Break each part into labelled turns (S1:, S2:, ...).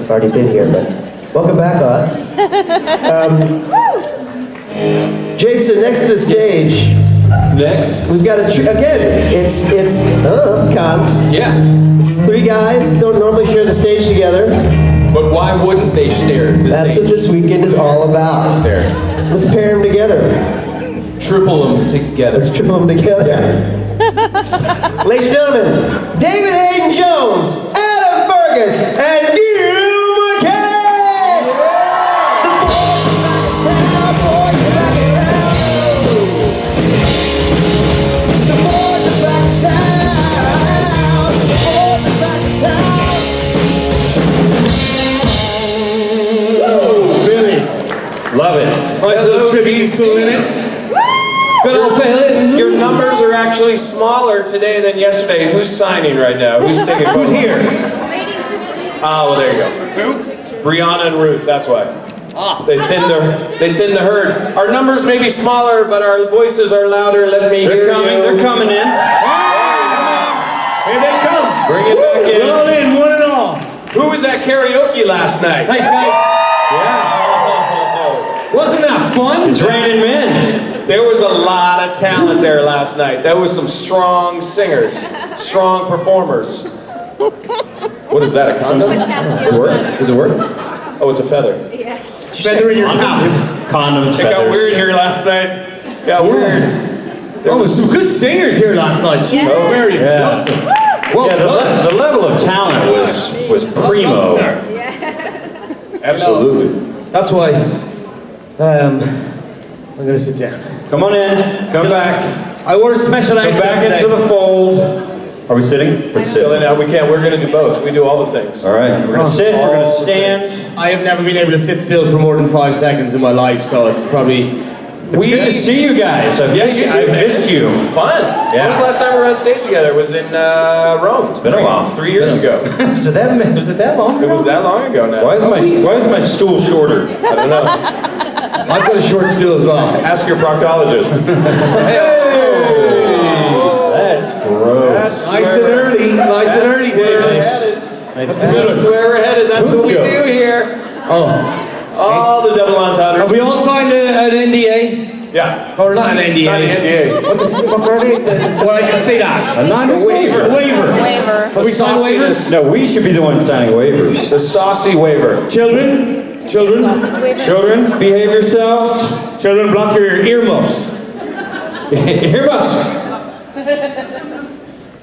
S1: I've already been here, but welcome back, us. Jason, next to the stage.
S2: Next.
S1: We've got again, it's Con.
S2: Yeah.
S1: It's three guys, don't normally share the stage together.
S2: But why wouldn't they stare at the
S1: That's
S2: stage?
S1: what this weekend is all about.
S2: Stare.
S1: Let's pair them together.
S2: Triple them together.
S1: Let's triple them together.
S2: Yeah.
S1: Ladies and gentlemen, David Hayden Jones, Adam Fergus, and Gil McKinney! The boys are back in town, the boys are back in town. The boys are back in town, the boys are back in town.
S3: Whoa, Billy. Love it.
S2: Nice little tribute school in it. Good old fella.
S4: Your numbers are actually smaller today than yesterday. Who's signing right now? Who's taking photos?
S3: Who's here?
S4: Oh, well, there you go. Who? Brianna and Ruth, that's why. They thinned the herd. Our numbers may be smaller, but our voices are louder. Let me hear
S3: They're coming.
S4: you.
S3: They're coming in.
S4: Here they come.
S3: Bring it back in.
S4: All in, one and all. Who was at karaoke last night?
S2: Nice guys.
S3: Yeah.
S2: Wasn't that fun?
S3: It's raining men.
S4: There was a lot of talent there last night. There was some strong singers, strong performers. What is that, a condom?
S2: Does it work?
S4: Oh, it's a feather.
S2: Feather in your cap.
S3: Condoms,
S4: It got
S3: feathers.
S4: weird here last night. Got weird.
S2: There was some good singers here last night. Jesus, Mary.
S3: Yeah.
S2: Well,
S3: Yeah, the level of talent was primo.
S4: Absolutely.
S2: that's why I'm gonna sit down.
S3: Come on in. Come back.
S2: I wore a special
S3: Come back into the fold. Are we sitting? Let's sit.
S4: Filling out, we can't. We're going to do both. We do all the things.
S3: All right. We're gonna sit. We're gonna stand.
S2: I have never been able to sit still for more than 5 seconds in my life, so it's probably.
S3: It's good to see you guys. I've missed you.
S4: Fun.
S3: Yeah.
S4: When was the last time we were on stage together? It was in Rome. It's
S3: been a while.
S4: 3 years ago.
S3: Was it that long ago?
S4: It was that long ago now.
S3: Why is my stool shorter?
S4: I don't know.
S2: I've got a short stool as well.
S4: Ask your proctologist.
S3: That's gross.
S2: Nice and early, David.
S3: Nice
S4: That's where we're headed. That's what we do here.
S2: Oh.
S4: All the double entendres.
S2: Have we all signed an NDA?
S4: Yeah.
S2: Or not an NDA?
S4: Not an NDA.
S2: What the fuck are they? Well, I can say that.
S3: A non-disclosure.
S2: Waiver. Have we signed waivers?
S3: No, we should be the ones signing waivers.
S4: The saucy waiver.
S2: Children,
S3: Children, behave yourselves.
S2: children, block your earmuffs.
S3: Earmuffs.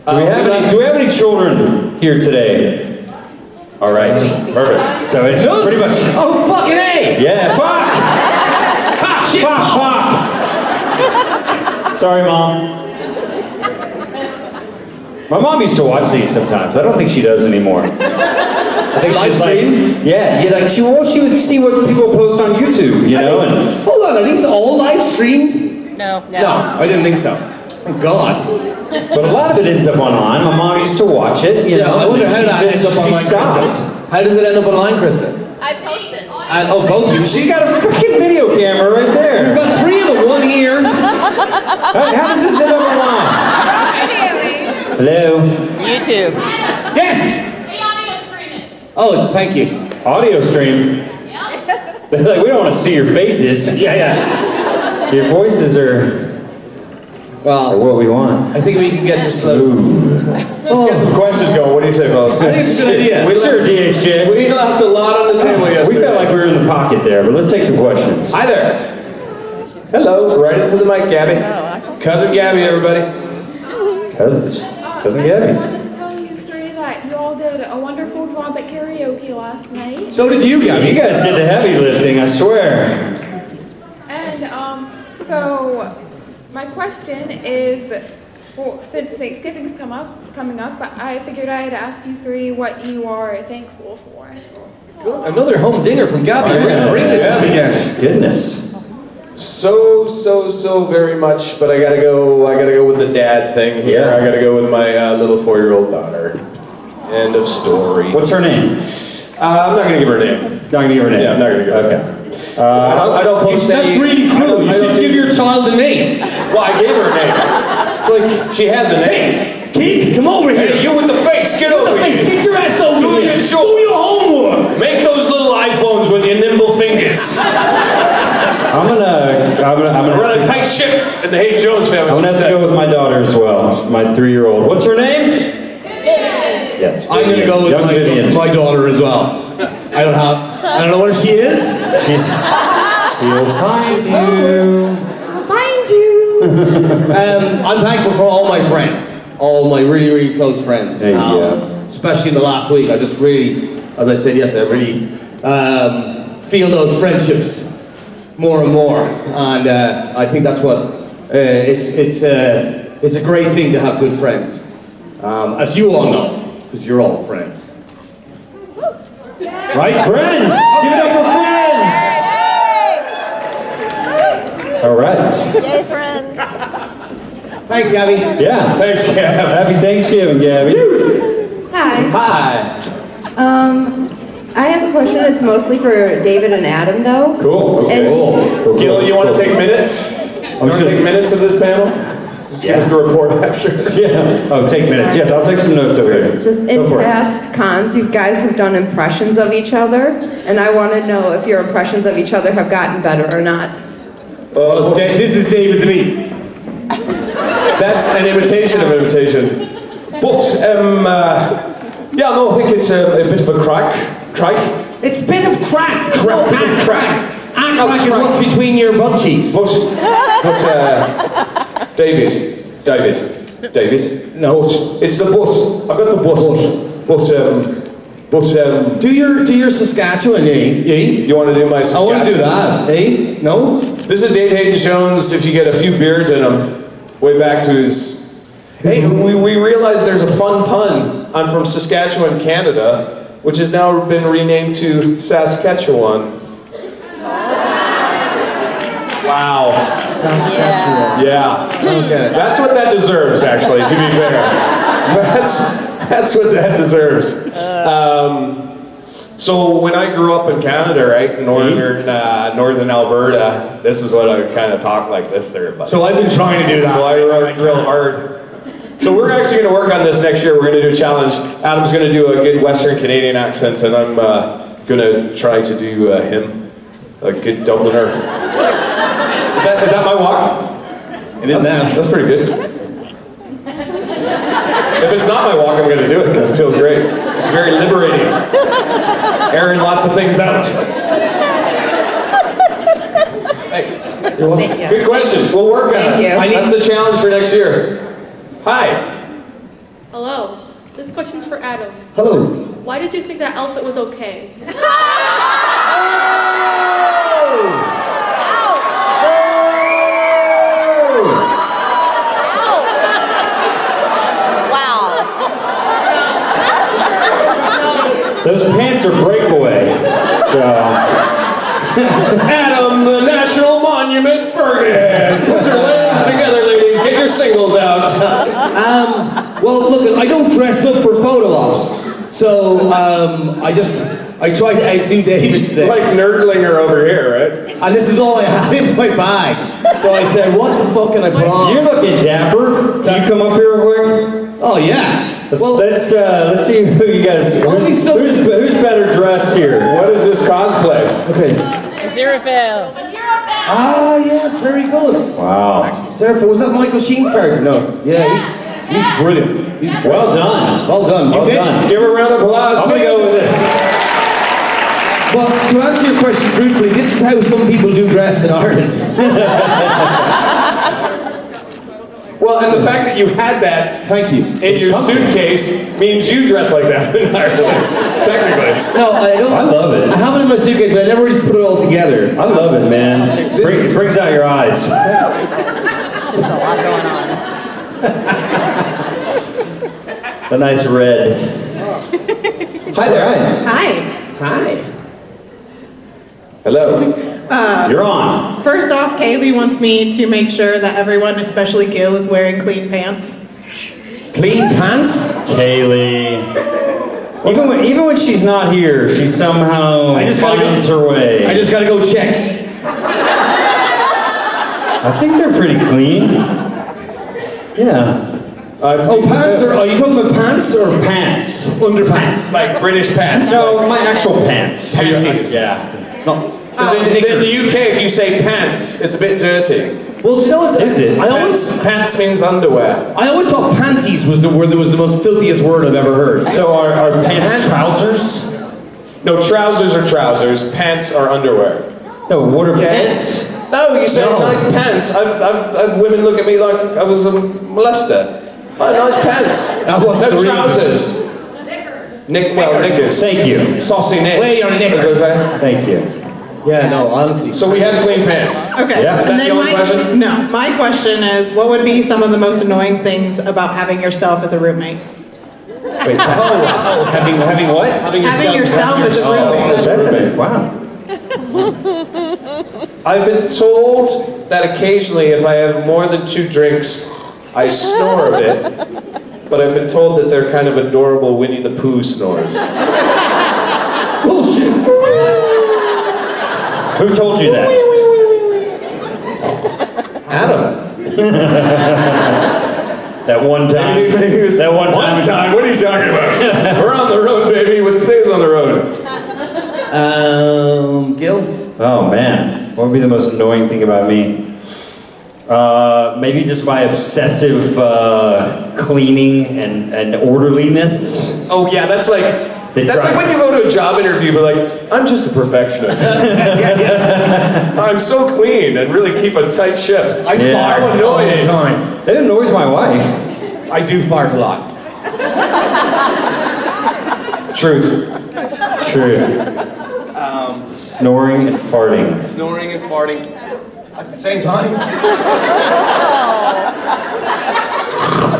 S3: Do we have any children here today? All right, perfect. So it pretty much.
S2: Oh, fucking A!
S3: Yeah, fuck!
S2: Fuck, shit,
S3: Fuck! Sorry, Mom. My mom used to watch these sometimes. I don't think she does anymore. I think she's like, she would see what people post on YouTube, you know, and
S2: Hold on, are these all live streamed?
S5: No.
S2: No, I didn't think so. Oh, God.
S3: but a lot of it ends up online. My mom used to watch it, you know,
S2: I
S3: and
S2: wonder how
S3: then
S2: that ends up
S3: she
S2: online,
S3: stopped.
S2: Kristen. How does it end up online, Kristen?
S5: I posted.
S2: Oh, both of you.
S3: She's got a freaking video camera right
S2: We've
S3: there.
S2: got 3 of the one here.
S3: How does this end up online? Hello?
S5: YouTube.
S2: Yes! Oh, thank you.
S3: Audio stream. They're like, we don't want to see your faces.
S2: Yeah.
S3: Your voices are
S2: Well,
S3: what we want.
S2: I think we can get this
S3: Smooth.
S4: Let's get some questions going. What do you say, fellas?
S2: I think it's a good idea.
S3: We sure did shit.
S4: We left a lot on the table yesterday.
S3: We felt like we were in the pocket there, but let's take some questions.
S4: Hi there. Hello. Right into the mic, Gabby. Cousin Gabby, everybody.
S3: Cousin
S6: I
S3: Gabby.
S6: wanted to tell you 3 that you all did a wonderful job at karaoke last night.
S2: So did you, Gabby.
S3: You guys did the heavy lifting, I swear.
S6: And so my question is, well, since Thanksgiving's coming up, but I figured I'd ask you 3 what you are thankful for.
S2: Good. Another home dinger from Gabby. Bring it this weekend.
S3: Goodness.
S4: So very much, but I gotta go with the dad thing here.
S3: Yeah.
S4: I gotta go with my little 4-year-old daughter. End of story.
S3: What's her name?
S4: I'm not gonna give her a name.
S3: Not gonna give her a name.
S4: Yeah, I'm not gonna give her a name.
S3: Okay.
S4: I don't post
S2: That's
S4: any.
S2: really cruel. You should give your child a name.
S4: Well, I gave her a name.
S2: It's like,
S4: She has a name.
S2: kid, come over here.
S4: Hey, you with the face, get over
S2: Face,
S4: here.
S2: get your ass over
S4: Do
S2: here.
S4: your
S2: Do your homework.
S4: Make And the Hayden Jones family.
S3: I'm gonna have to go with my daughter as well, my 3-year-old. What's her name? Yes.
S2: I'm gonna go with
S3: Young Vivian.
S2: my daughter as well. I don't know where she is.
S3: She'll find you.
S6: I'll find you.
S2: I'm thankful for all my friends, all my really, really close friends.
S3: Hey, yeah.
S2: Especially in the last week, I just really, as I said yesterday, I really feel those friendships more and more, and I think that's what it's a great thing to have good friends, as you all know, because you're all friends, right?
S3: Friends! Give it up for friends! All right.
S5: Yay, friends.
S2: Thanks, Gabby.
S3: Yeah.
S4: Thanks, Gab.
S3: Happy Thanksgiving, Gabby.
S7: Hi.
S4: Hi.
S7: I have a question. It's mostly for David and Adam, though.
S3: Cool. Okay.
S7: And-
S3: Cool.
S4: Gil, you want to take minutes? You want to take minutes of this panel? Just give us the report after.
S3: Yeah. Oh, take minutes. Yes, I'll take some notes over here.
S7: Just
S3: Go
S7: in
S3: for it.
S7: past cons, you guys have done impressions of each other, and I want to know if your impressions of each other have gotten better or not.
S2: This is David to me.
S4: That's an imitation of imitation. But, yeah, no, I think it's a bit of a crack.
S2: It's a bit of crack.
S4: Bit of crack.
S2: Crack is what's between your butt cheeks.
S4: But David.
S2: No.
S4: But, it's the but. I've got the but.
S2: Do your Saskatchewan, eh?
S4: You want to do my
S2: I
S4: Saskatchewan?
S2: want to do that, eh? No?
S4: This is Dave Hayden Jones, if you get a few beers in him, way back to his... Hey, we realized there's a fun pun. I'm from Saskatchewan, Canada, which has now been renamed to Saskatchewan. Wow.
S2: Saskatchewan.
S4: Yeah.
S2: Okay.
S4: That's what that deserves, actually, to be fair. That's what that deserves. So when I grew up in Canada, right, northern Alberta, this is what I kind of talk like this there. But
S2: So I've been trying to do that.
S4: so I worked real hard. So we're actually going to work on this next year. We're going to do a challenge. Adam's going to do a good Western Canadian accent, and I'm going to try to do him, a good Dubliner. Is that my walk?
S2: It is now.
S4: That's pretty good. If it's not my walk, I'm going to do it because it feels great. It's very liberating. Airing lots of things out. Thanks.
S7: Thank you.
S4: Good question. We'll work on
S7: Thank
S4: it.
S7: you.
S4: That's the challenge for next year. Hi.
S8: Hello. This question's for Adam.
S2: Hello.
S8: Why did you think that outfit was okay?
S5: Wow.
S3: Those pants are breakaway. So.
S4: Adam, the National Monument Fergus. Put your legs together, ladies. Get your singles out.
S2: Well, look, I don't dress up for photo ops, so I try to outdo David today.
S4: Like Nerdlinger over here, right?
S2: And this is all I had in my bag. So I said, what the fuck can I put on?
S3: You're looking dapper. Can you come up here real quick?
S2: Oh, yeah.
S3: Let's see who you guys. Who's better dressed here?
S4: What is this cosplay?
S2: Okay.
S5: Aziraphale.
S2: Ah, yes, very good.
S3: Wow.
S2: Surfer, was that Michael Sheen's character? No. Yeah, he's brilliant. He's
S3: Well done.
S2: Well done.
S3: Well
S2: You did.
S3: done.
S4: Give a round of applause.
S3: I'm gonna go with it.
S2: Well, to answer your question truthfully, this is how some people do dress in Ireland.
S4: Well, and the fact that you had that
S2: Thank you.
S4: in your suitcase means you dress like that in Ireland, technically.
S2: No, I don't.
S3: I love it.
S2: I have it in my suitcase, but I never really put it all together.
S3: I love it, man. Brings out your eyes.
S5: Just a lot going on.
S3: A nice red.
S2: Hi there.
S7: Hi.
S2: Hi.
S4: Hello.
S3: You're on.
S9: First off, Kaylee wants me to make sure that everyone, especially Gil, is wearing clean pants.
S2: Clean pants?
S3: Kaylee. Even when she's not here, she somehow finds her way.
S2: I just gotta go check.
S3: I think they're pretty clean. Yeah.
S2: Pants? Are you talking about pants or
S3: Pants.
S2: underpants?
S4: Like British pants.
S3: No, my actual pants.
S4: Panties.
S3: Yeah.
S2: No.
S4: Because in the UK, if you say pants, it's a bit dirty.
S2: Well, do you know what?
S3: Is it?
S4: Pants means underwear.
S2: I always thought panties was the word that was the most filthiest word I've ever heard.
S3: So are pants trousers?
S4: No, trousers are trousers. Pants are underwear.
S3: No, what are pants?
S4: No, you say nice pants. I've women look at me like I was a molester. Oh, nice pants.
S2: That wasn't
S4: No
S2: the reason.
S4: trousers. Knickers.
S3: Thank you.
S4: Saucy nicks.
S2: Wear your knickers.
S4: as I say.
S3: Thank you.
S2: Yeah, no, honestly.
S4: So we have clean pants.
S9: Okay.
S3: Yeah.
S4: Is that
S9: and
S4: the
S9: then
S4: only question?
S9: No, my question is, what would be some of the most annoying things about having yourself as a roommate?
S3: Wait, having what?
S9: Having yourself as a roommate.
S3: That's it. Wow.
S4: I've been told that occasionally if I have more than 2 drinks, I snore a bit. But I've been told that they're kind of adorable Winnie the Pooh snores.
S2: Bullshit.
S3: Who told you that?
S4: Adam.
S3: That one time.
S4: Maybe it was
S3: That one time.
S4: What are you talking about? We're on the road, baby. What stays on the road?
S2: Gil?
S3: Oh man, what would be the most annoying thing about me? Maybe just my obsessive cleaning and orderliness.
S4: Oh yeah, that's like when you go to a job interview, but like, I'm just a perfectionist. I'm so clean and really keep a tight ship.
S2: I fart all the time.
S3: It annoys my wife.
S2: I do fart a lot.
S4: Truth.
S3: Snoring and farting.
S2: Snoring and farting at the same time.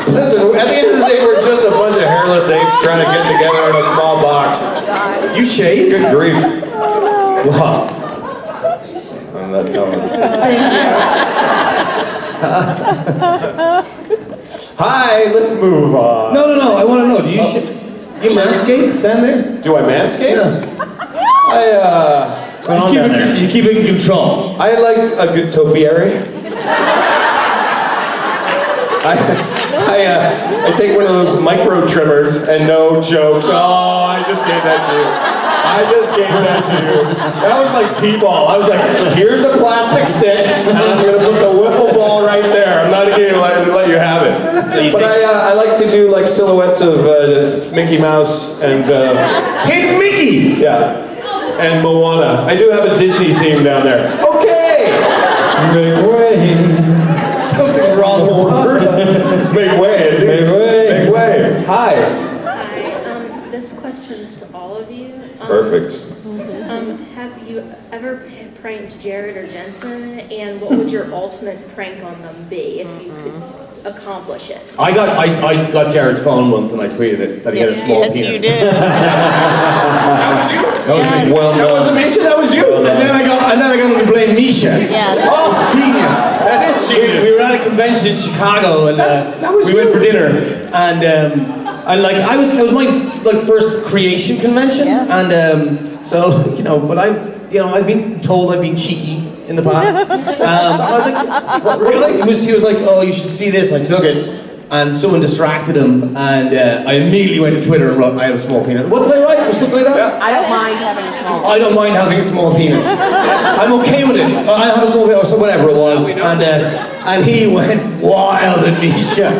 S4: Listen, at the end of the day, we're just a bunch of hairless apes trying to get together in a small box.
S2: You shave?
S4: Good grief. Wow. I'm not telling you. Hi, let's move on.
S2: No. I want to know. Do you manscape down there?
S4: Do I manscape?
S2: Yeah.
S3: What's going on down there?
S2: You keep it in control.
S4: I liked a good topiary. I take one of those micro trimmers and no jokes. Oh, I just gave that to you. That was like T-ball. I was like, here's a plastic stick, and I'm gonna put the wiffle ball right there. I'm not gonna let you have it. But I like to do like silhouettes of Mickey Mouse and
S2: Hey, Mickey!
S4: yeah, and Moana. I do have a Disney theme down there. Okay.
S3: Make way.
S2: Something wrong with reverse.
S4: Make way, dude.
S3: Make way.
S4: Make way. Hi.
S10: Hi, this question is to all of you.
S4: Perfect.
S10: Have you ever pranked Jared or Jensen, and what would your ultimate prank on them be if you could accomplish it?
S2: I got Jared's phone once and I tweeted it that he had a small
S5: Yes,
S2: penis.
S5: you did.
S3: Well,
S4: That wasn't Misha, that was you.
S2: And then I got him to blame Misha.
S5: Yeah.
S2: Oh, genius!
S4: That is genius.
S2: We were at a convention in Chicago and we went for dinner and like I was my like first creation convention and so but I've been told I've been cheeky in the past. I was like, what, really? He was like, oh, you should see this. I took it. And someone distracted him, and I immediately went to Twitter and wrote, I have a small penis. What did I write? Or something like that?
S5: I don't mind having a small.
S2: I don't mind having a small penis. I'm okay with it. I have a small penis, or whatever it was. And he went wild at Misha.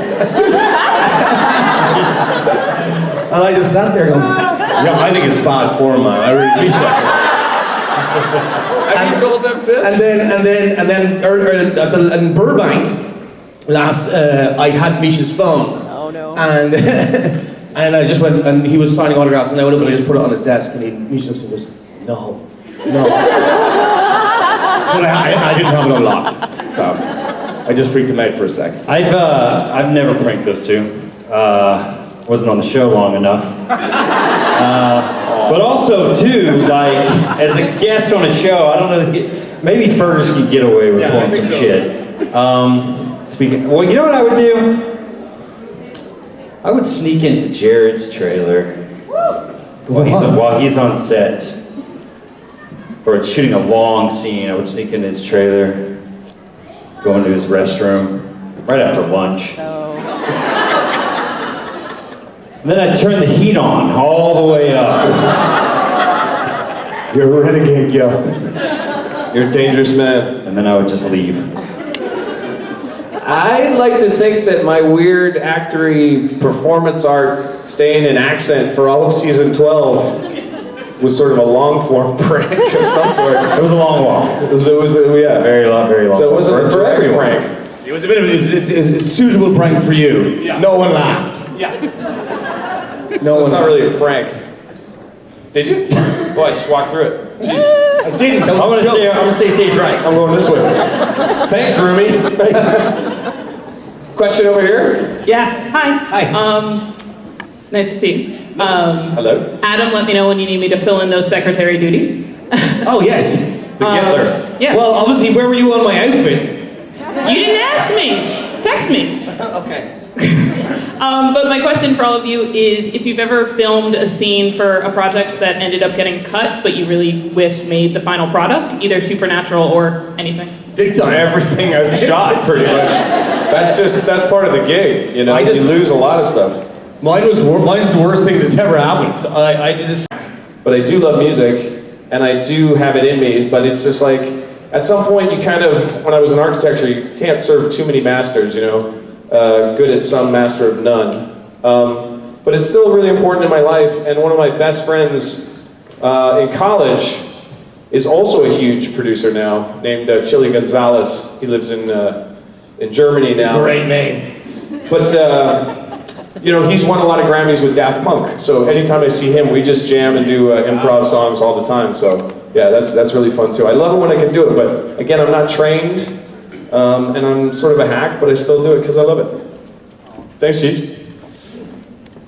S2: And I just sat there going, yeah, I think it's bad form, man. I really, Misha.
S4: Have you told them since?
S2: And then in Burbank, I had Misha's phone.
S5: Oh no.
S2: And and I just went, and he was signing autographs, and I went up and I just put it on his desk, and Misha looks and goes, no. But I didn't have it unlocked, so I just freaked him out for a second.
S3: I've never pranked those two. Wasn't on the show long enough. But also too, like as a guest on a show, I don't know. Maybe Fergus could get away with pulling some shit. Well, you know what I would do? I would sneak into Jared's trailer while he's on set for shooting a long scene. I would sneak into his trailer, go into his restroom right after lunch. And then I'd turn the heat on all the way up.
S4: You're a renegade, Gil. You're a dangerous man.
S3: And then I would just leave.
S4: I like to think that my weird actory performance art staying in accent for all of season 12 was sort of a long form prank of some sort.
S3: It was a long walk.
S4: It was yeah.
S3: Very long.
S4: So it wasn't a correct prank.
S2: It was a bit of a suitable prank for you.
S4: Yeah.
S2: No one laughed.
S4: So it's not really a prank. Did you? Oh, I just walked through it. Jeez.
S2: I didn't.
S3: I'm gonna stay stage right.
S4: I'm going this way. Thanks, Rumi. Question over here.
S9: Yeah, hi.
S2: Hi.
S9: Nice to see you.
S4: Hello.
S9: Adam, let me know when you need me to fill in those secretary duties.
S2: Oh, yes.
S4: The Gittler.
S9: Yeah.
S2: Well, obviously, where were you on my outfit?
S9: You didn't ask me. Text me.
S2: Okay.
S9: But my question for all of you is if you've ever filmed a scene for a project that ended up getting cut, but you really wish made the final product, either supernatural or anything.
S4: Everything I've shot, pretty much. That's part of the gig, you know. You lose a lot of stuff.
S2: Mine's the worst thing that's ever happened. I did this.
S4: But I do love music, and I do have it in me, but it's just like, at some point you kind of, when I was in architecture, you can't serve too many masters, you know. Good at some, master of none. But it's still really important in my life, and one of my best friends in college is also a huge producer now, named Chili Gonzalez. He lives in Germany now.
S2: Great name.
S4: But, you know, he's won a lot of Grammys with Daft Punk, so anytime I see him, we just jam and do improv songs all the time, so yeah, that's really fun too. I love it when I can do it, but again, I'm not trained, and I'm sort of a hack, but I still do it because I love it. Thanks, Cheech.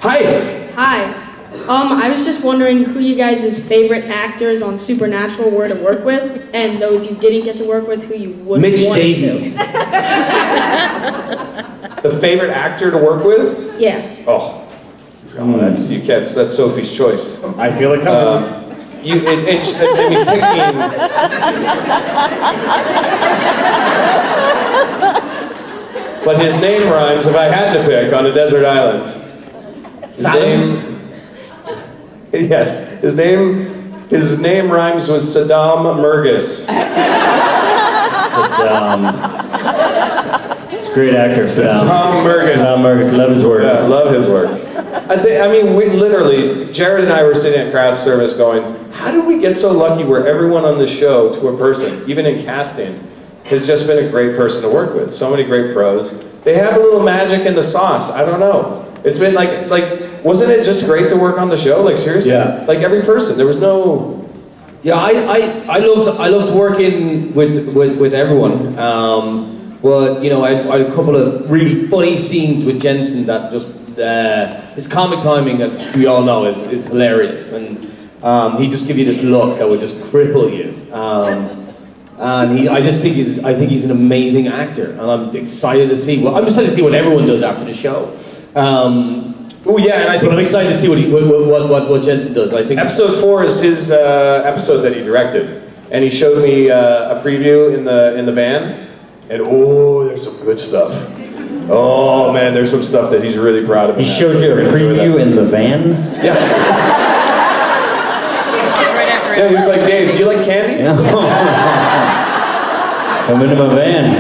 S4: Hi!
S8: Hi. I was just wondering who you guys' favorite actors on Supernatural were to work with, and those you didn't get to work with, who you would
S2: Mitch
S8: want
S2: Davies.
S8: to.
S4: The favorite actor to work with?
S8: Yeah.
S4: Oh, that's Sophie's choice.
S3: I feel it coming.
S4: It's I mean, picking. But his name rhymes, if I had to pick, on a desert island. Yes, his name rhymes with Saddam Mergus.
S3: Saddam. It's a great actor, Saddam.
S4: Saddam Mergus.
S3: Saddam Mergus, love his work.
S4: Yeah, love his work. I mean, we literally, Jared and I were sitting at craft service going, how did we get so lucky where everyone on the show, to a person, even in casting, has just been a great person to work with. So many great pros. They have a little magic in the sauce. I don't know. It's been like, wasn't it just great to work on the show? Like seriously?
S2: Yeah.
S4: Like every person, there was no.
S2: Yeah, I loved working with everyone. But you know, I had a couple of really funny scenes with Jensen that just his comic timing, as we all know, is hilarious, and he just give you this look that would just cripple you. And I think he's an amazing actor, and I'm excited to see. Well, I'm excited to see what everyone does after the show.
S4: Oh yeah, and I think
S2: I'm excited to see what Jensen does. I think
S4: episode 4 is his episode that he directed, and he showed me a preview in the van, and oh, there's some good stuff. Oh man, there's some stuff that he's really proud of.
S3: He showed you a preview in the van?
S4: Yeah. Yeah, he was like, Dave, do you like candy?
S3: Yeah. Come into my van.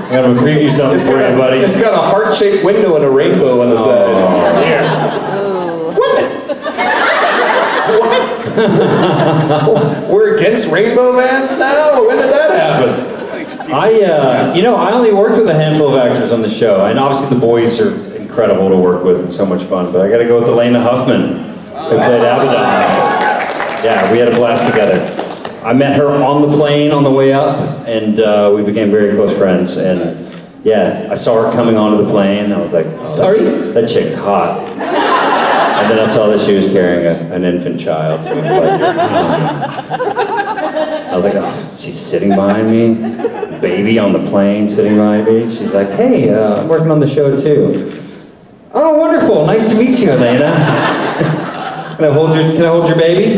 S3: I got to preview something for you, buddy.
S4: It's got a heart-shaped window and a rainbow on the side.
S2: Yeah.
S4: What? We're against rainbow vans now? When did that happen?
S3: I only worked with a handful of actors on the show, and obviously the boys are incredible to work with and so much fun, but I got to go with Elena Huffman, who played Abaddon. Yeah, we had a blast together. I met her on the plane on the way up, and we became very close friends. And yeah, I saw her coming onto the plane. I was like,
S2: Sorry?
S3: that chick's hot. And then I saw that she was carrying an infant child. I was like, oh, she's sitting behind me. Baby on the plane sitting behind me. She's like, hey, I'm working on the show too. Oh, wonderful. Nice to meet you, Elena. Can I hold your baby?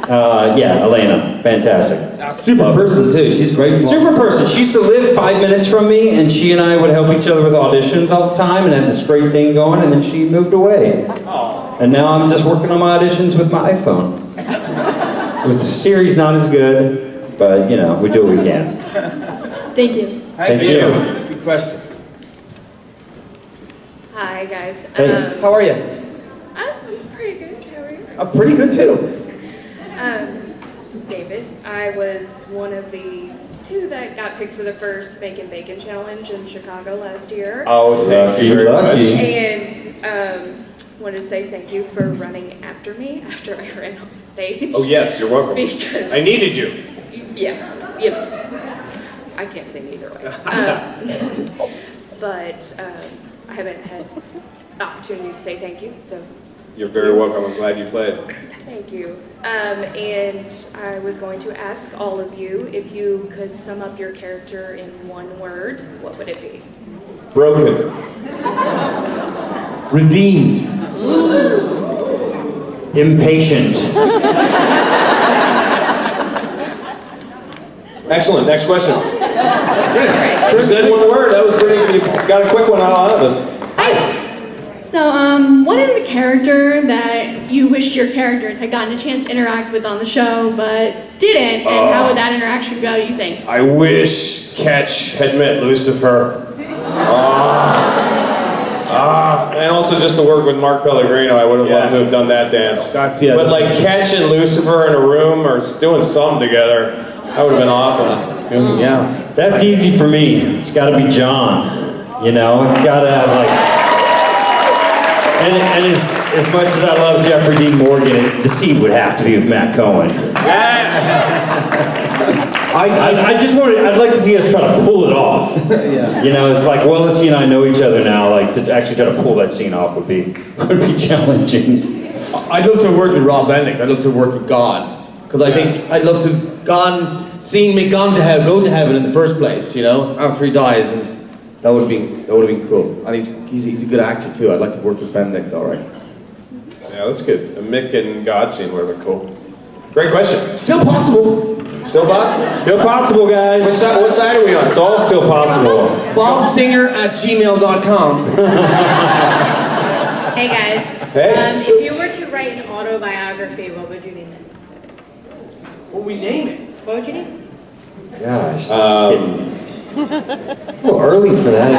S3: Yeah, Elena, fantastic.
S2: Super person too. She's great.
S3: Super person. She used to live 5 minutes from me, and she and I would help each other with auditions all the time, and had this great thing going. And then she moved away, and now I'm just working on my auditions with my iPhone. The series not as good, but you know, we do what we can.
S8: Thank you.
S3: Thank you.
S2: Good question.
S6: Hi guys.
S3: Hey.
S2: How are you?
S6: I'm pretty good. How are you?
S2: I'm pretty good too.
S6: David, I was one of the 2 that got picked for the first Bacon Bacon Challenge in Chicago last year.
S4: Oh, thank you very much.
S6: And wanted to say thank you for running after me after I ran off stage.
S4: Oh yes, you're welcome.
S6: Because
S4: I needed you.
S6: yeah. I can't sing either way. But I haven't had opportunity to say thank you, so.
S4: You're very welcome. I'm glad you played.
S6: Thank you. And I was going to ask all of you if you could sum up your character in one word, what would it be?
S4: Broken.
S2: Redeemed.
S3: Impatient.
S4: Excellent. Next question. You said one word. That was pretty. You got a quick one out of us.
S8: So, what is the character that you wished your characters had gotten a chance to interact with on the show but didn't, and how would that interaction go, do you think?
S4: I wish Catch had met Lucifer. And also just to work with Mark Pellegrino, I would have loved to have done that dance.
S2: That's the
S4: But like Catch and Lucifer in a room or doing something together, that would have been awesome.
S2: Yeah.
S3: That's easy for me. It's got to be John. You know, gotta have like. And as much as I love Jeffrey Dean Morgan, the scene would have to be with Matt Cohen. I just wanted, I'd like to see us try to pull it off.
S2: Yeah.
S3: You know, it's like, well, let's, you know, I know each other now, like to actually try to pull that scene off would be challenging.
S2: I'd love to have worked with Rob Benedict. I'd love to have worked with God. Because I think I'd love to have go to heaven in the first place, you know, after he dies. And that would have been cool. And he's a good actor too. I'd like to work with Benedict, all right.
S4: Yeah, that's good. A Mick and God scene would have been cool. Great question.
S2: Still possible.
S4: Still possible.
S3: Still possible, guys.
S4: What side are we on?
S3: It's all still possible.
S2: BobSinger@gmail.com.
S11: Hey guys.
S4: Hey.
S11: If you were to write an autobiography, what would you name it?
S2: What would we name it?
S11: What would you name it?
S3: Gosh, it's a little early for that, I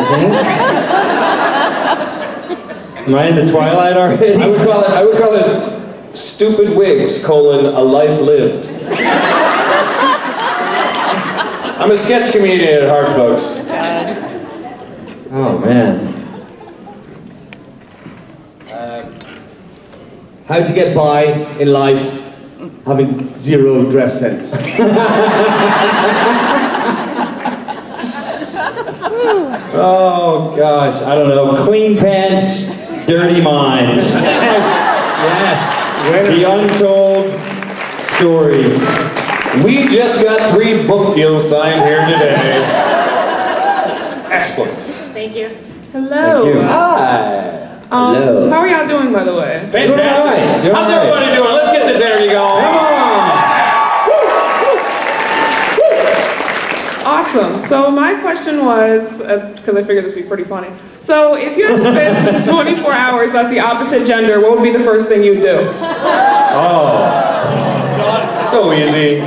S3: think. Am I in the twilight already?
S4: I would call it Stupid Wigs, a life lived. I'm a sketch comedian at heart, folks.
S3: Oh, man.
S2: How to get by in life having zero dress sense.
S3: Oh, gosh, I don't know. Clean pants, dirty mind.
S2: Yes.
S3: The untold stories.
S4: We just got 3 book deals signed here today. Excellent.
S11: Thank you.
S12: Hello.
S3: Thank you.
S4: Hi.
S2: Hello.
S12: How are y'all doing, by the way?
S4: Fantastic.
S3: Doing all
S4: How's
S3: right.
S4: everybody doing? Let's get this energy going.
S3: Come on.
S12: Awesome. So my question was, because I figured this would be pretty funny. So if you had to spend 24 hours as the opposite gender, what would be the first thing you'd do?
S3: Oh.
S4: So easy.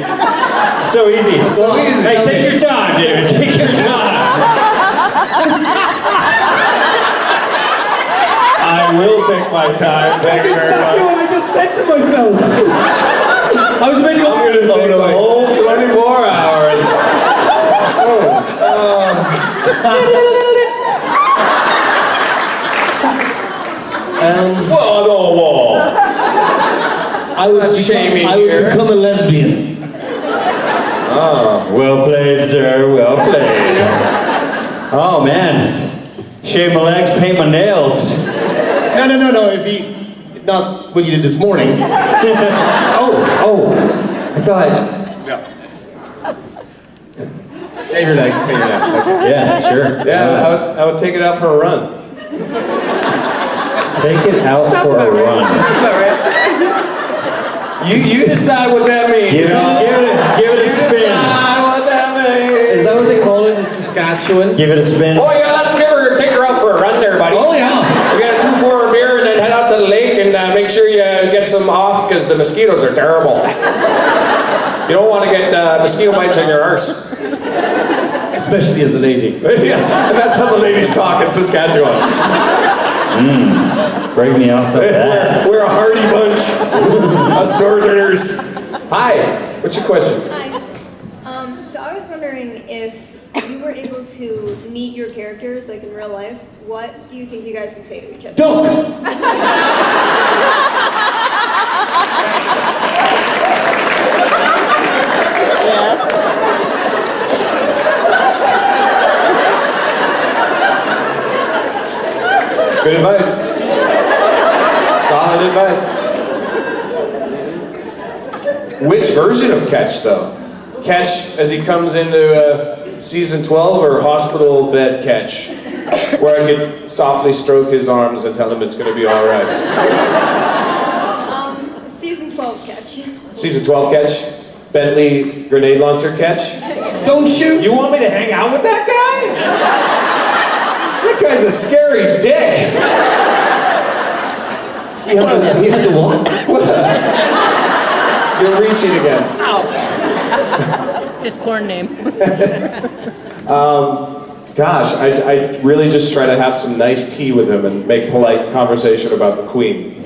S3: So easy.
S4: So easy.
S3: Hey, take your time, David. Take your time.
S4: I will take my time. Thank you very
S2: Exactly what
S4: much.
S2: I just said to myself. I was about to go.
S4: I'm going to take the whole 24 hours. Whoa.
S2: I would
S4: Shaming
S2: I would
S4: here.
S2: become a lesbian.
S3: Well played, sir. Well played. Oh, man. Shave my legs, paint my nails.
S2: No. If you not what you did this morning.
S3: Oh. I thought.
S2: Shave your legs, paint your legs. Okay.
S3: Yeah, sure.
S4: Yeah, I would take it out for a run.
S3: Take it out
S12: Sounds
S3: for
S12: about
S3: a
S12: right.
S3: run.
S12: Sounds about right.
S4: You decide what that means.
S3: Give it a spin.
S4: Decide what that means.
S2: Is that what they call it in Saskatchewan?
S3: Give it a spin.
S4: Oh yeah, let's take her out for a run there, buddy.
S2: Oh yeah.
S4: We got a 2 for a beer and then head out to the lake and make sure you get some off because the mosquitoes are terrible. You don't want to get mosquito bites on your arse.
S3: Especially as a lady.
S4: Yes, and that's how the ladies talk in Saskatchewan.
S3: Break me off so bad.
S4: We're a hardy bunch, us Northerners. Hi, what's your question?
S13: Hi. So I was wondering if you were able to meet your characters, like in real life, what do you think you guys would say to each other?
S2: Duck!
S4: It's good advice. Solid advice. Which version of Catch, though? Catch as he comes into season 12, or hospital bed Catch, where I could softly stroke his arms and tell him it's going to be all right?
S13: Season 12 Catch.
S4: Season 12 Catch? Bentley grenade launcher Catch?
S2: Don't shoot!
S4: You want me to hang out with that guy? That guy's a scary dick.
S2: He has a what?
S4: You're reaching again.
S5: Just porn name.
S4: Gosh, I really just try to have some nice tea with him and make polite conversation about the Queen.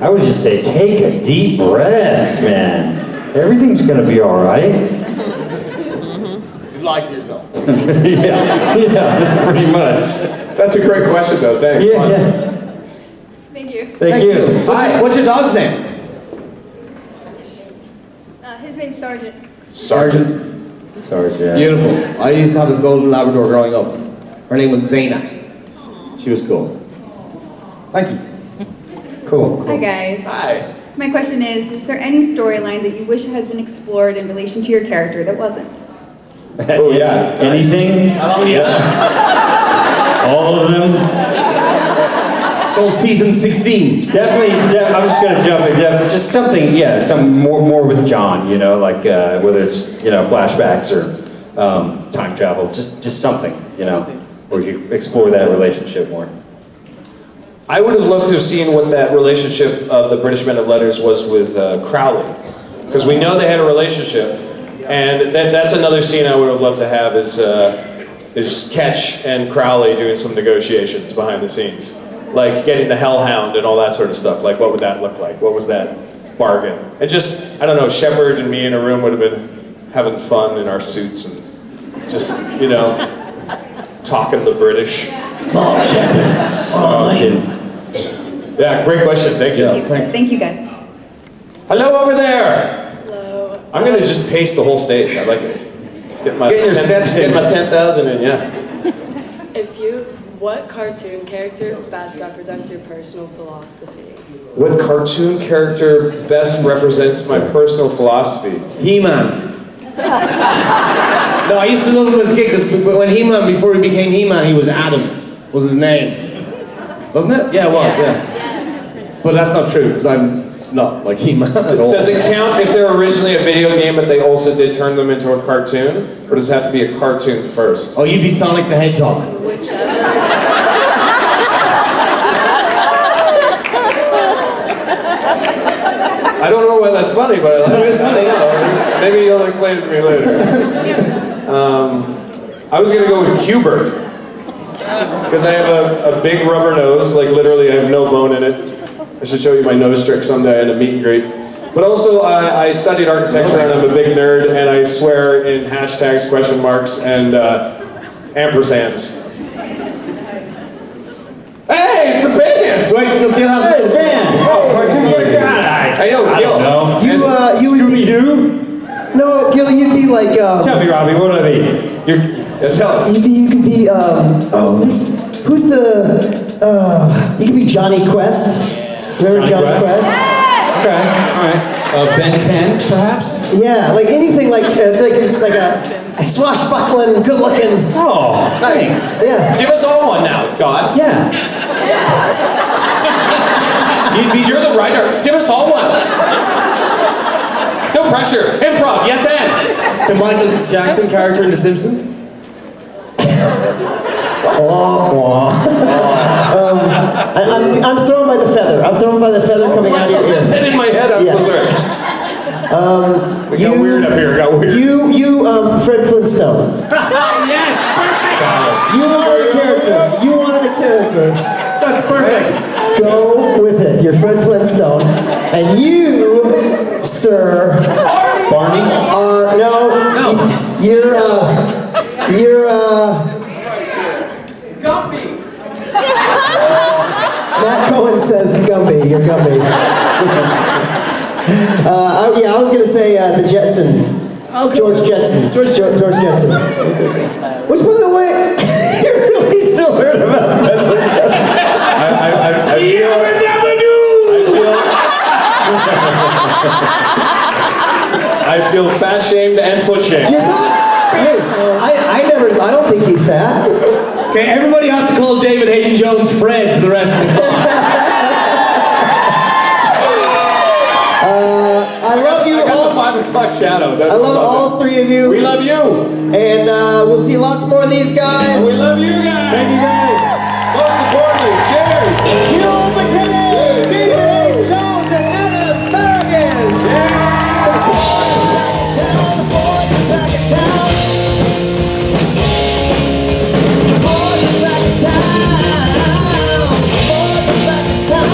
S3: I would just say, take a deep breath, man. Everything's gonna be all right.
S2: You like yourself.
S3: yeah, pretty much.
S4: That's a great question, though. Thanks.
S3: Yeah,
S4: Fun.
S3: yeah.
S13: Thank you.
S3: Thank you.
S2: What's your dog's name?
S13: His name's Sergeant.
S2: Sergeant.
S3: Sergeant.
S2: Beautiful. I used to have a golden Labrador growing up. Her name was Zaina. She was cool. Thank you.
S3: Cool.
S14: Hi guys.
S4: Hi.
S14: My question is there any storyline that you wish had been explored in relation to your character that wasn't?
S3: Oh yeah. Anything?
S2: How long do you have?
S3: All of them?
S2: It's called season 16.
S3: Definitely, I'm just gonna jump in. Just something, yeah, some more with John. You know, like whether it's flashbacks or time travel. Just something, where you explore that relationship more.
S4: I would have loved to have seen what that relationship of the British Men of Letters was with Crowley, because we know they had a relationship, and that's another scene I would have loved to have is Ketch and Crowley doing some negotiations behind the scenes, like getting the Hellhound and all that sort of stuff. Like, what would that look like? What was that bargain? And just, I don't know, Shepard and me in a room would have been having fun in our suits and just, talking the British.
S2: Mark Shepard.
S4: Yeah, great question. Thank you.
S2: Thanks.
S14: Thank you guys.
S4: Hello over there.
S11: Hello.
S4: I'm gonna just pace the whole stage. I like it. Get
S2: your steps in.
S4: Get my 10,000 in. Yeah.
S11: What cartoon character best represents your personal philosophy?
S4: What cartoon character best represents my personal philosophy?
S2: He-Man. No, I used to love him as a kid because when He-Man, before he became He-Man, he was Adam. Was his name? Wasn't it? Yeah, it was. Yeah. But that's not true because I'm not like He-Man at all.
S4: Does it count if they're originally a video game, but they also did turn them into a cartoon, or does it have to be a cartoon first?
S2: Oh, you'd be Sonic the Hedgehog.
S4: I don't know why that's funny, but I like it. It's funny. Maybe you'll explain it to me later. I was gonna go with Q*bert, because I have a big rubber nose, like literally I have no bone in it. I should show you my nose trick someday in a meet and greet. But also, I studied architecture and I'm a big nerd, and I swear in hashtags, question marks, and ampersands. Hey, it's the band!
S2: Wait, look, you'll have
S3: Hey, the band! Oh, cartoon character?
S4: I know, Gil.
S3: No.
S15: You would be.
S3: Scooby-Doo?
S15: No, Gil, you'd be like.
S3: Tell me, Robbie, what would I be?
S4: Tell us.
S15: You could be. Who's the? You could be Johnny Quest. Remember Johnny Quest?
S3: Okay, all right. Ben 10, perhaps?
S15: Yeah, like anything like a swashbuckling, good-looking.
S3: Oh, nice.
S15: Yeah.
S4: Give us all one now, God.
S15: Yeah.
S4: You're the writer. Give us all one. No pressure. Improv. Yes, and.
S2: the Michael Jackson character in The Simpsons.
S15: I'm thrown by the feather. I'm thrown by the feather coming out of your ear.
S4: Pen in my head. I'm It got weird up here. It got weird.
S15: Fred Flintstone.
S2: Yes, perfect.
S15: You wanted a character.
S2: That's perfect.
S15: Go with it. You're Fred Flintstone. And you, sir,
S3: Barney?
S15: are, no. You're
S1: Gumby.
S15: Matt Cohen says Gumby. You're Gumby. I was gonna say the Jetson. George Jetson. George Jetson. Which, by the way, you're really still learning about Fred Flintstone.
S4: I feel fat shamed and foot shamed.
S15: You're not. Hey, I don't think he's fat.
S2: Okay, everybody has to call David Hayden Jones Fred for the rest of the song.
S15: I love you
S4: I got
S15: all.
S4: the 5 o'clock shadow.
S15: I love all three of you.
S4: We love you.
S15: And we'll see lots more of these guys.
S4: We love you guys.
S15: Thank you guys.
S4: Most importantly, cheers.
S15: Gil McKinney, David A. Jones, and Anna Farragus. The boys are back in town. The boys are back in town. The boys are back in town. The boys are back in town.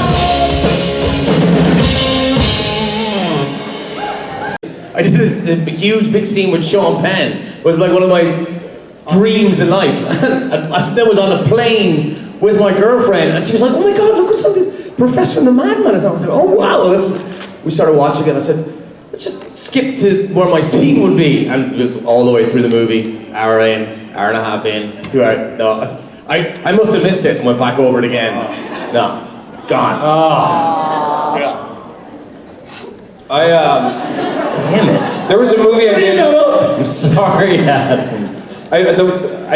S2: I did a huge big scene with Sean Penn. It was like one of my dreams in life. And I was on a plane with my girlfriend, and she was like, "Oh my God, look what's on this Professor and the Madman is on." I was like, "Oh wow!" We started watching it. And I said, "Let's just skip to where my scene would be," and just all the way through the movie, hour in, hour and a half in, 2 hours. No, I must have missed it and went back over it again. No, gone.
S3: Oh.
S4: Yeah.
S3: Damn it.
S4: There was a movie I did.
S3: I'm sorry, Adam.
S4: I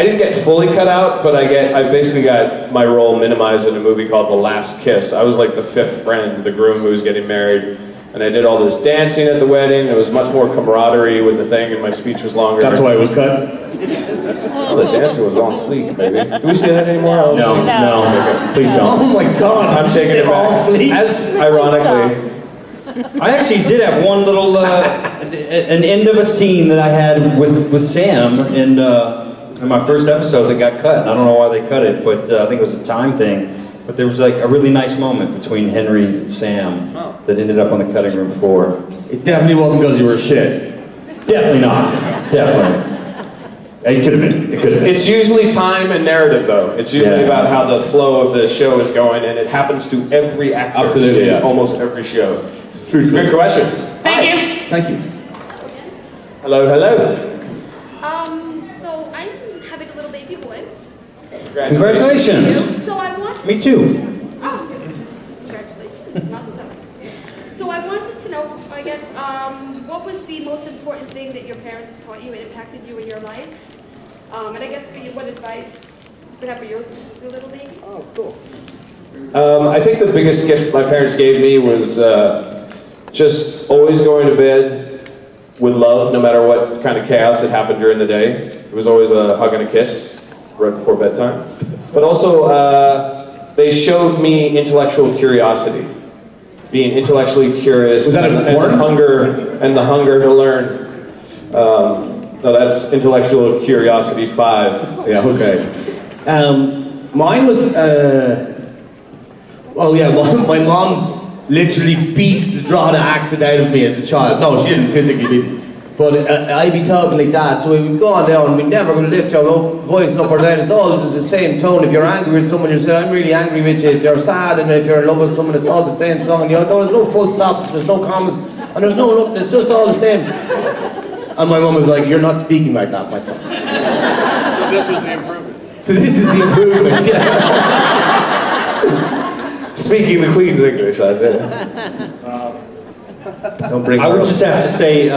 S4: didn't get fully cut out, but I basically got my role minimized in a movie called The Last Kiss. I was like the 5th friend, the groom who was getting married, and I did all this dancing at the wedding. There was much more camaraderie with the thing, and my speech was longer.
S2: That's why it was cut.
S4: Oh, the dancing was on fleek, baby. Do we say that anymore?
S3: No. Okay. Please don't.
S2: Oh my God!
S4: I'm taking it back. As ironically.
S3: I actually did have one little, an end of a scene that I had with Sam in my first episode that got cut. I don't know why they cut it, but I think it was a time thing. But there was like a really nice moment between Henry and Sam that ended up on the cutting room floor.
S2: It definitely wasn't because you were shit.
S3: Definitely not. Definitely. It could have been. It could have been.
S4: It's usually time and narrative, though. It's usually about how the flow of the show is going, and it happens to every actor.
S2: Absolutely, yeah.
S4: Almost every show. Good question.
S9: Thank you.
S2: Thank you.
S4: Hello, hello.
S16: So I'm having a little baby boy.
S3: Congratulations.
S16: So I want.
S3: Me too.
S16: Oh, congratulations. Not so bad. So I wanted to know, I guess, what was the most important thing that your parents taught you and impacted you in your life? And I guess for you, what advice you would have for your little baby?
S4: Oh, cool. I think the biggest gift my parents gave me was just always going to bed with love, no matter what kind of chaos had happened during the day. It was always a hug and a kiss right before bedtime. But also, they showed me intellectual curiosity, being intellectually curious.
S2: Was that important?
S4: And the hunger to learn. No, that's intellectual curiosity 5.
S2: Yeah, okay. Mine was, my mom literally beat the Drogheda accent out of me as a child. No, she didn't physically beat me. But I'd be talking like that, so we'd go on down, we'd never going to lift our voice up or down. It's all just the same tone. If you're angry with someone, you say, "I'm really angry with you." If you're sad and if you're in love with someone, it's all the same song. There's no full stops, there's no commas, and there's no nothing, it's just all the same. And my mum was like, "You're not speaking like that, my son."
S4: So this was the improvement.
S2: So this is the improvement, yeah.
S4: Speaking the Queen's English, I said.
S2: Don't bring
S3: I would just have to say,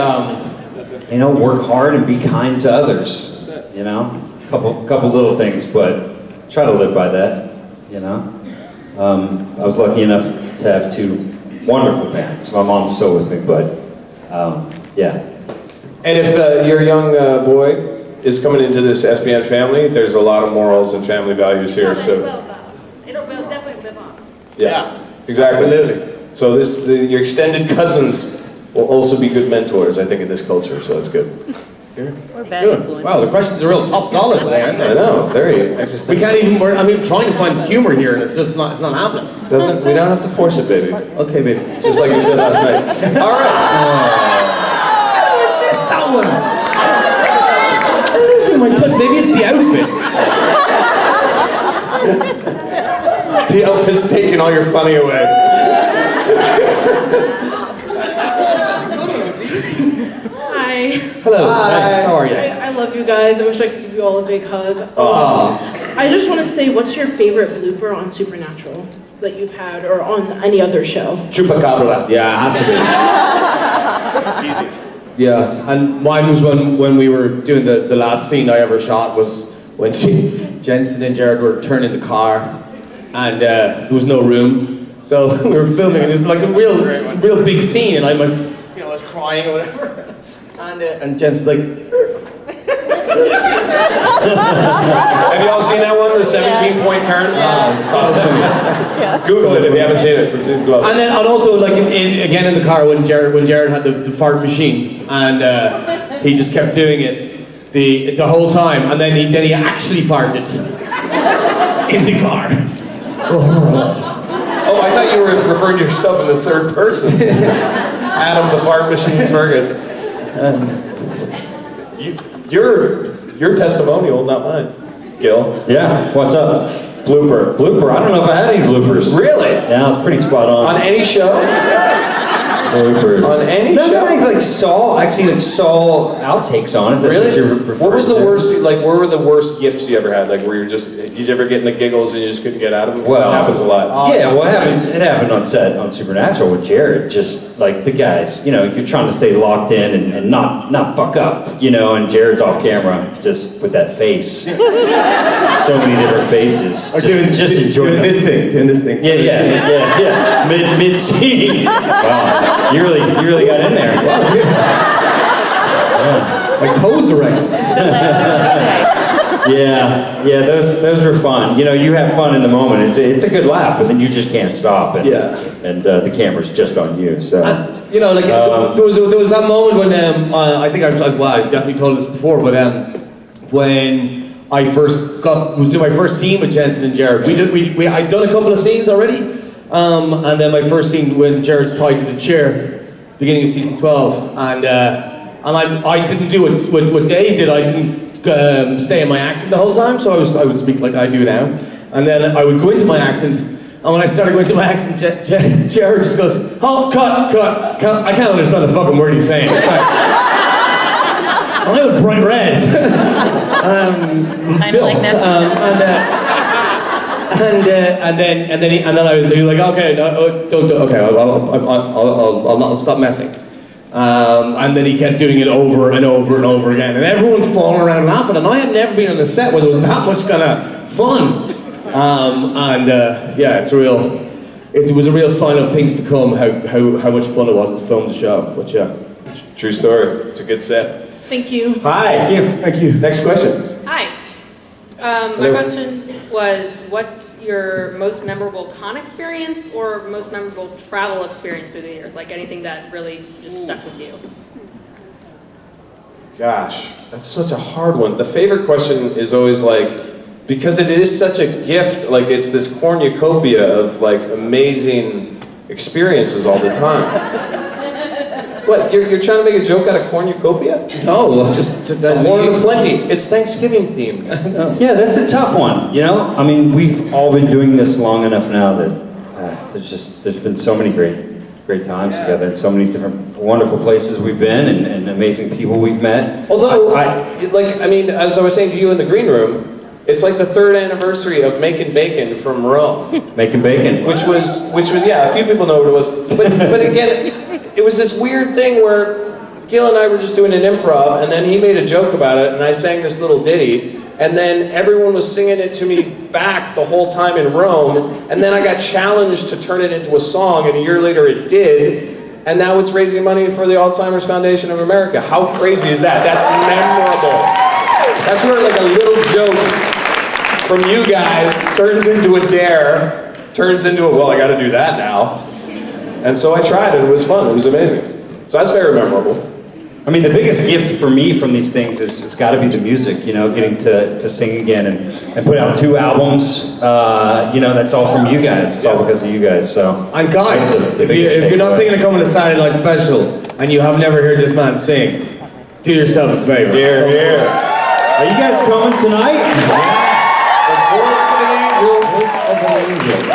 S3: work hard and be kind to others. You know, couple little things, but try to live by that. You know, I was lucky enough to have 2 wonderful parents. My mom's still with me, but yeah.
S4: And if your young boy is coming into this SBN family, there's a lot of morals and family values here. So
S16: It'll definitely live on.
S4: yeah, exactly.
S2: Absolutely.
S4: So your extended cousins will also be good mentors, I think, in this culture, so it's good.
S5: Or bad
S2: Good.
S5: influences.
S2: Wow, the questions are real top dollar today, aren't they?
S4: I know, very existential.
S2: We can't even. I'm even trying to find humor here, and it's just not. It's not happening.
S4: We don't have to force it, baby.
S2: Okay, baby.
S4: Just like you said last night. All right.
S2: I missed that one. I'm losing my touch. Maybe it's the outfit.
S4: The outfit's taking all your funny away.
S17: Hi.
S2: Hello. Hi. How are you?
S17: I love you guys. I wish I could give you all a big hug.
S2: Aw.
S17: I just want to say, what's your favorite blooper on Supernatural that you've had, or on any other show?
S4: Chupacabra.
S2: Yeah, it has to be. Easy. Yeah, and mine was when we were doing the last scene I ever shot was when Jensen and Jared were turning the car, and there was no room, so we were filming, and it was like a real big scene, and I'm like, I was crying or whatever, and Jensen's like.
S4: Have you all seen that one, the 17-point turn? Google it if you haven't seen it for 12.
S2: And also, like again in the car when Jared had the fart machine, and he just kept doing it the whole time, and then he actually farted in the car.
S4: Oh, I thought you were referring to yourself in the third person. Adam the fart machine Fergus. Your testimonial, not mine. Gil.
S3: Yeah, what's up? Blooper. Blooper, I don't know if I had any bloopers.
S4: Really?
S3: Yeah, it's pretty spot on.
S4: On any show?
S3: Bloopers.
S4: On any
S3: no,
S4: show?
S3: No, like Saul outtakes on it. That's
S4: Really?
S3: what you're referring
S4: What was the
S3: to.
S4: worst, like, what were the worst yips you ever had? Like, where did you ever get in the giggles and you just couldn't get out of them? 'Cause
S3: Well,
S4: that happens a lot.
S3: Yeah, well, it happened on set on Supernatural with Jared. Just like the guys, you're trying to stay locked in and not fuck up, and Jared's off camera just with that face. So many different faces.
S2: Or
S3: Just enjoying
S2: doing this thing.
S3: Yeah. Mid scene. Wow, you really got in there.
S2: Wow, dude.
S3: Yeah.
S2: My toes erect.
S3: Yeah, those are fun. You have fun in the moment. It's a good laugh, but then you just can't stop. And the camera's just on you. So
S2: there was that moment when I think I've definitely told this before, but when I was doing my first scene with Jensen and Jared. I'd done a couple of scenes already, and then my first scene when Jared's tied to the chair, beginning of season 12, and I didn't do what Dave did. I didn't stay in my accent the whole time, so I would speak like I do now, and then I would go into my accent. And when I started going to my accent, Jared just goes, "Oh, cut! I can't understand a fucking word he's saying." It's like, I went bright red. Still.
S5: Like that.
S2: And then he was like, "Okay, no, don't. Okay, I'll stop messing." And then he kept doing it over and over and over again, and everyone's falling around laughing. And I had never been on a set where there was that much kind of fun. It was a real sign of things to come. How much fun it was to film the show. But yeah,
S4: true story. It's a good set.
S17: Thank you.
S4: Hi. Thank you. Next question.
S18: Hi. My question was, what's your most memorable con experience or most memorable travel experience through the years? Like anything that really just stuck with you?
S4: Gosh, that's such a hard one. The favorite question is always like, because it is such a gift, like it's this cornucopia of like amazing experiences all the time. What, you're trying to make a joke out of cornucopia?
S2: No, just...
S4: More than plenty. It's Thanksgiving themed.
S3: Yeah, that's a tough one, I mean, we've all been doing this long enough now that there's been so many great times together, and so many different wonderful places we've been, and amazing people we've met.
S4: Although, as I was saying to you in the green room, it's like the 3rd anniversary of Making Bacon from Rome.
S3: Making Bacon.
S4: Which was, yeah, a few people know what it was. But again, it was this weird thing where Gil and I were just doing an improv, and then he made a joke about it, and I sang this little ditty, and then everyone was singing it to me back the whole time in Rome, and then I got challenged to turn it into a song, and a year later it did, and now it's raising money for the Alzheimer's Foundation of America. How crazy is that? That's memorable. That's where like a little joke from you guys turns into a dare, turns into a, well, I gotta do that now. And so I tried, and it was fun. It was amazing. So that's very memorable.
S3: I mean, the biggest gift for me from these things is it's got to be the music, you know, getting to sing again and put out 2 albums. You know, that's all from you guys. It's all because of you guys. So.
S2: And guys, if you're not thinking of coming to Saturday Night Special and you have never heard this man sing, do yourself a favor.
S3: Here, here. Are you guys coming tonight?
S4: The voice of an angel.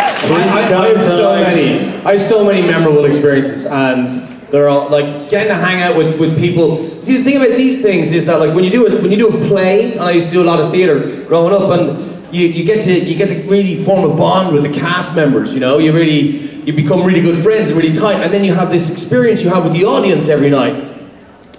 S2: I have so many memorable experiences, and they're all like getting to hang out with people. See, the thing about these things is that like when you do a play, and I used to do a lot of theater growing up, and you get to really form a bond with the cast members. You know, you become really good friends and really tight, and then you have this experience you have with the audience every night,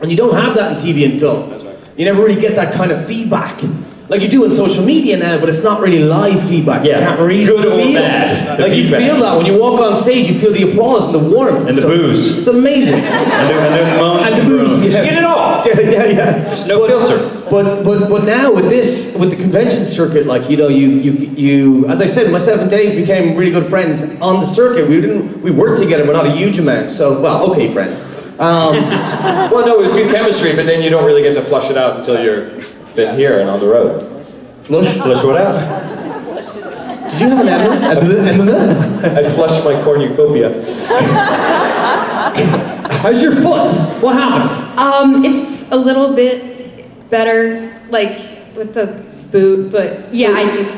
S2: and you don't have that in TV and film. You never really get that kind of feedback. Like you do on social media now, but it's not really live feedback.
S3: Yeah,
S2: you can't really
S3: good or
S2: feel
S3: bad.
S2: Like you feel that when you walk on stage, you feel the applause and the warmth
S3: and the booze.
S2: It's amazing.
S3: and the moans
S2: and the booze. Yes.
S3: Get it all.
S2: Yeah.
S3: There's no filter.
S2: But now with the convention circuit, like you know, you as I said, myself and Dave became really good friends on the circuit. We worked together, but not a huge amount. So okay, friends.
S4: Well, no, it was good chemistry, but then you don't really get to flush it out until you're been here and on the road.
S3: Flush what out?
S2: Did you have an enema?
S4: I flushed my cornucopia.
S2: How's your foot? What happened?
S7: It's a little bit better, like with the boot, but yeah,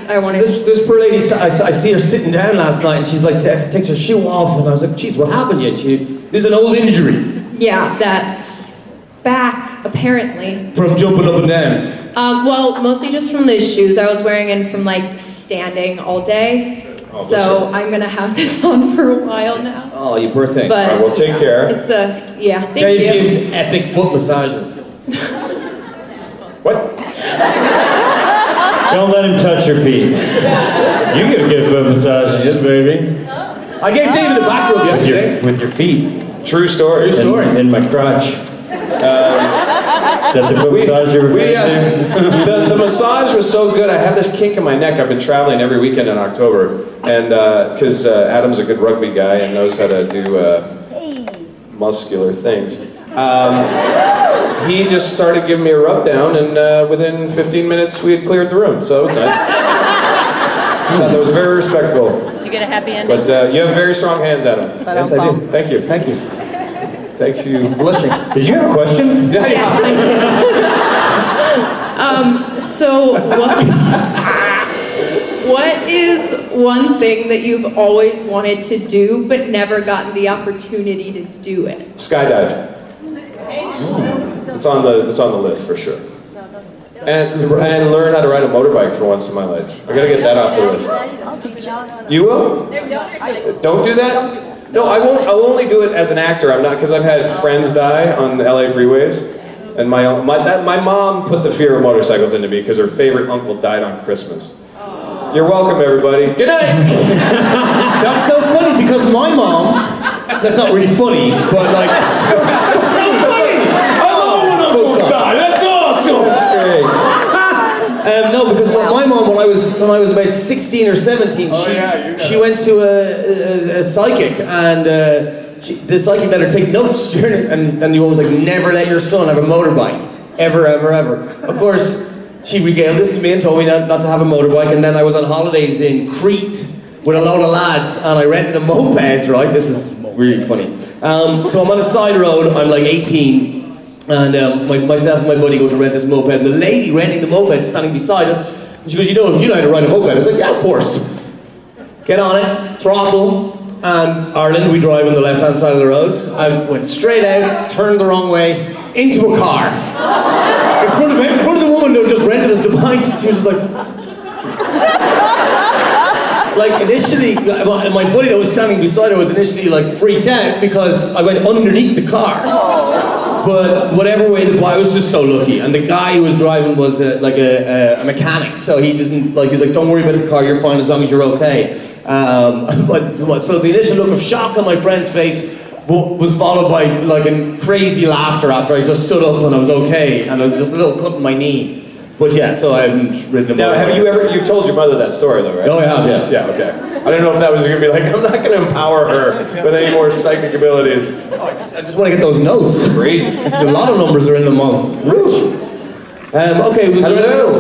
S7: I wanted.
S2: This poor lady, I see her sitting down last night, and she's like takes her shoe off, and I was like, "Geez, what happened?" Yet this is an old injury.
S7: Yeah, that's back apparently.
S2: From jumping up and down.
S7: Well, mostly just from the shoes I was wearing and from like standing all day.
S4: Oh,
S7: so I'm gonna have this on for a while now.
S2: Oh, you poor thing.
S7: But
S4: all right, well, take care.
S7: It's yeah. Thank
S2: Dave
S7: you.
S2: gives epic foot massages.
S4: What?
S3: Don't let him touch your feet. You get a good foot massage, just baby.
S2: I gave David a back rub yesterday.
S3: With your feet.
S4: True story.
S3: In my crotch. That the foot massage you were
S4: the massage was so good. I have this kink in my neck. I've been traveling every weekend in October, and because Adam's a good rugby guy and knows how to do muscular things, he just started giving me a rub down, and within 15 minutes we had cleared the room. So it was nice. That was very respectful.
S5: Did you get a happy ending?
S4: But you have very strong hands, Adam.
S2: Yes, I do.
S4: Thank you.
S2: Thank you.
S4: Thanks you.
S2: Blushing.
S3: Did you have a question?
S4: Yeah.
S7: So what is one thing that you've always wanted to do but never gotten the opportunity to do it?
S4: Skydive. It's on the list for sure. And learn how to ride a motorbike for once in my life. I gotta get that off the list. You will? Don't do that? No, I won't. I'll only do it as an actor. I'm not, because I've had friends die on the LA freeways, and my mom put the fear of motorcycles into me because her favorite uncle died on Christmas. You're welcome, everybody. Good night.
S2: That's so funny because my mom. That's not really funny, but like. That's so funny.
S4: Oh, when uncles die. That's awesome. That's great.
S2: No, because my mom, when I was about 16 or 17, she went to a psychic, and the psychic let her take notes during it, and the woman was like, "Never let your son have a motorbike, ever, ever, ever." Of course, she regaled this to me and told me not to have a motorbike, and then I was on holidays in Crete with a load of lads, and I rented a moped. Right, this is really funny. So I'm on a side road. I'm like 18. And myself and my buddy go to rent this moped, and the lady renting the moped is standing beside us, and she goes, you know how to ride a moped? I was like, yeah, of course. Get on it, throttle, and Ireland, we drive on the left-hand side of the road. I went straight out, turned the wrong way, into a car. In front of the woman who just rented us the bikes, she was just like initially, my buddy that was standing beside her was initially like freaked out because I went underneath the car. But whatever way the boy, I was just so lucky, and the guy who was driving was a mechanic, so he didn't like. He's like, "Don't worry about the car. You're fine as long as you're okay." So the initial look of shock on my friend's face was followed by like a crazy laughter after I just stood up and I was okay, and there was just a little cut in my knee. But yeah, so I haven't ridden a motorbike.
S4: Now, you've told your mother that story though, right?
S2: Oh, I have, yeah.
S4: Yeah, okay. I don't know if that was going to be like, I'm not going to empower her with any more psychic abilities.
S2: I just want to get those notes.
S4: Crazy.
S2: A lot of numbers are in them all. Okay, was there anything else?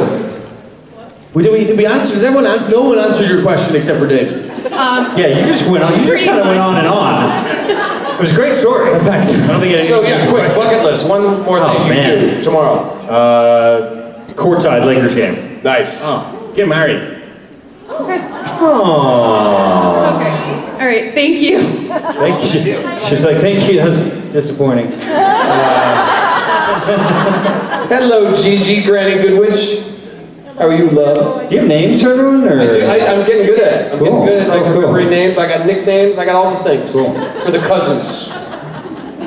S2: Did we answer? Did everyone? No one answered your question except for David.
S3: Yeah, you just went on. You just kind of went on and on. It was a great story.
S2: Thanks.
S3: I don't think it.
S4: So yeah, quick bucket list. One more thing you do tomorrow.
S3: Courtside Lakers game.
S4: Nice.
S2: Oh, get married.
S14: Okay.
S3: Oh.
S14: Okay. All right. Thank you.
S3: Thank you. She's like, thank you. That was disappointing.
S4: Hello, Gigi, Granny Goodwitch. How are you, love?
S3: Do you have names for everyone? Or?
S4: I'm getting good at it. I'm
S3: Cool.
S4: getting good at like
S3: Cool.
S4: remembering names. I got nicknames. I got all the things for the cousins.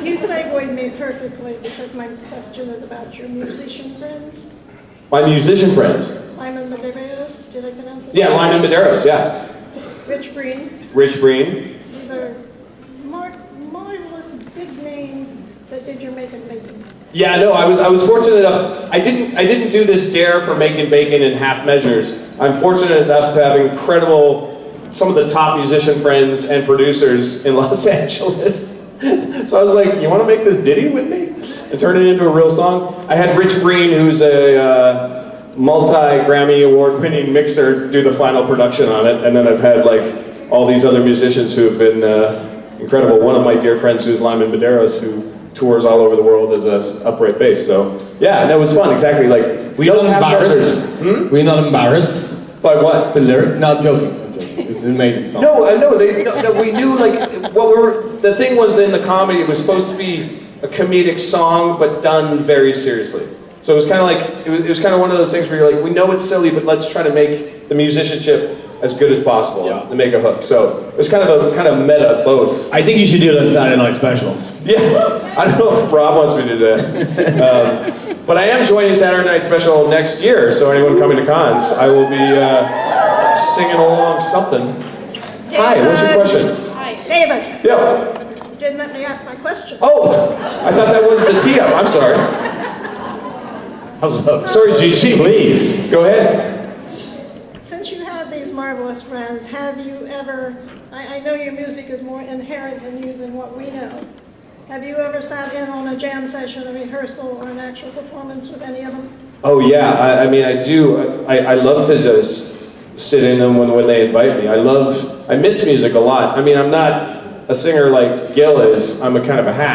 S19: You segued me perfectly because my question is about your musician friends.
S4: My musician friends.
S19: Lyman Medeiros, did I pronounce it?
S4: Yeah, Lyman Medeiros. Yeah.
S19: Rich Breen.
S4: Rich Breen.
S19: These are marvelous big names that did your making bacon.
S4: Yeah, no, I was fortunate enough. I didn't do this dare for making bacon in half measures. I'm fortunate enough to have some of the top musician friends and producers in Los Angeles. So I was like, you want to make this ditty with me and turn it into a real song? I had Rich Breen, who's a multi-Grammy award-winning mixer, do the final production on it, and then I've had like all these other musicians who have been incredible. One of my dear friends, who's Lyman Medeiros, who tours all over the world as an upright bass. So yeah, that was fun. Exactly, like
S2: Were you not embarrassed? Were you not embarrassed
S4: by what?
S2: The lyric? No, I'm joking. It's an amazing song.
S4: No, we knew like the thing was that in the comedy it was supposed to be a comedic song but done very seriously. So it was kind of like it was kind of one of those things where you're like, we know it's silly, but let's try to make the musicianship as good as possible to make a hook. So it was kind of meta both.
S2: I think you should do it on Saturday Night Special.
S4: Yeah, I don't know if Rob wants me to do that. But I am joining Saturday Night Special next year, so anyone coming to cons, I will be singing along something. Hi, what's your question?
S19: Hi. David.
S4: Yeah.
S19: You didn't let me ask my question.
S4: Oh, I thought that was the tee up. I'm sorry. Sorry, Gigi.
S3: Please.
S4: Go ahead.
S19: Since you have these marvelous friends, have you ever, I know your music is more inherent in you than what we know. Have you ever sat in on a jam session, a rehearsal, or an actual performance with any of them?
S4: Oh yeah, I mean I do. I love to just sit in them when they invite me. I miss music a lot. I mean, I'm not a singer like Gil is. I'm a kind of a hack.